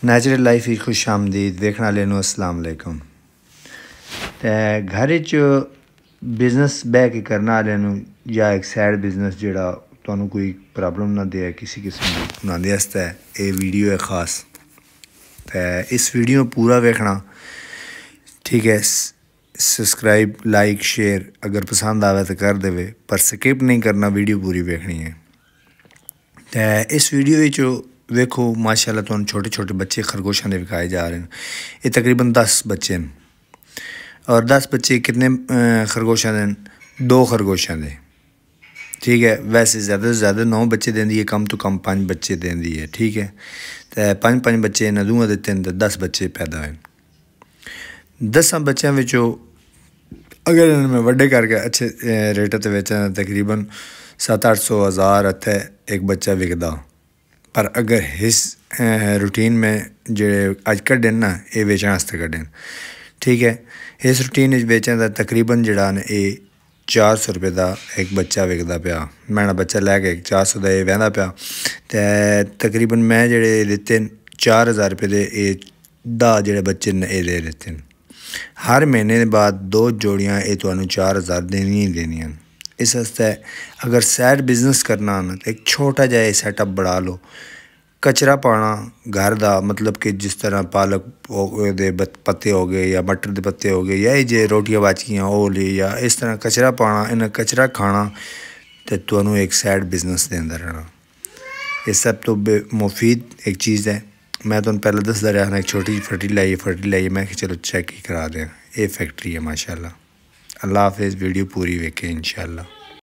Natural life ही खुश आमदीद देखने वाले नू अस्सलाम वालेकुम। घर च बिजनेस बह के करने वाले या एक सैड बिजनेस जोड़ा तुहानू कोई प्रॉब्लम ना दे किसी किस्म की बनाने वास्ते ये वीडियो है खास। इस वीडियो पूरा देखना ठीक है। सब्सक्राइब लाइक शेयर अगर पसंद आवे तो कर देवे, पर स्किप नहीं करना, वीडियो पूरी देखनी है। इस वीडियो वेखो माशाल्लाह तुहानू छोटे छोटे बच्चे खरगोशों के विखाए जा रहे हैं। ये तकरीबन 10 बच्चे हैं और 10 बच्चे कितने खरगोशों के? 2 खरगोशों के, ठीक है। वैसे ज़्यादा से ज़्यादा 9 बच्चे देंदी है, कम तो कम 5 बच्चे देंदी है, ठीक है। तो 5 बच्चे इन्हें दूँगा देते हैं तो 10 बच्चे पैदा हुए। 10 बच्चों में अगर इन्हें वड्डे करके अच्छे रेट से बेचा तकरीबन 700-800 हज़ार इत्थे एक बच्चा विकदा। पर अगर इस रूटीन में जो अज कड्डे ना ये बेचने वास्ते कड्डे, ठीक है। इस रूटीन बेचने का तकरीबन जड़ा ये 400 रुपये का एक बच्चा विकदा पाया। मैंने बच्चा लैके 400 का ये वहदा पाया। तो तकरीबन मैं जेडे दिते 4000 रुपये के ये 10 जेडे बच्चे ने ये दे दिते हैं। हर महीने बाद 2 जोड़ियाँ ये तुहानू 4000 देनी ही देनियां। इस वास्ते अगर सैड बिजनेस करना ना तो एक छोटा जा सैटअप बढ़ा लो। कचरा पाना घर का, मतलब कि जिस तरह पालक दे पत्ते हो गए या मटर के पत्ते हो गए या जे रोटियां बाचियाँ वो ली, या इस तरह कचरा पाना, इन्हें कचरा खाना तो तुहानू एक सैड बिजनेस के अंदर रहना। ये सब तो मुफीद एक चीज़ है। मैं तुहानू पहले दसदा रहा एक छोटी जी फैक्ट्री लाई मैं कि चलो चेक ही करा दें। ये फैक्ट्री है माशाल्लाह। अल्लाह हाफिज़। वीडियो पूरी वेखें इंशाल्लाह।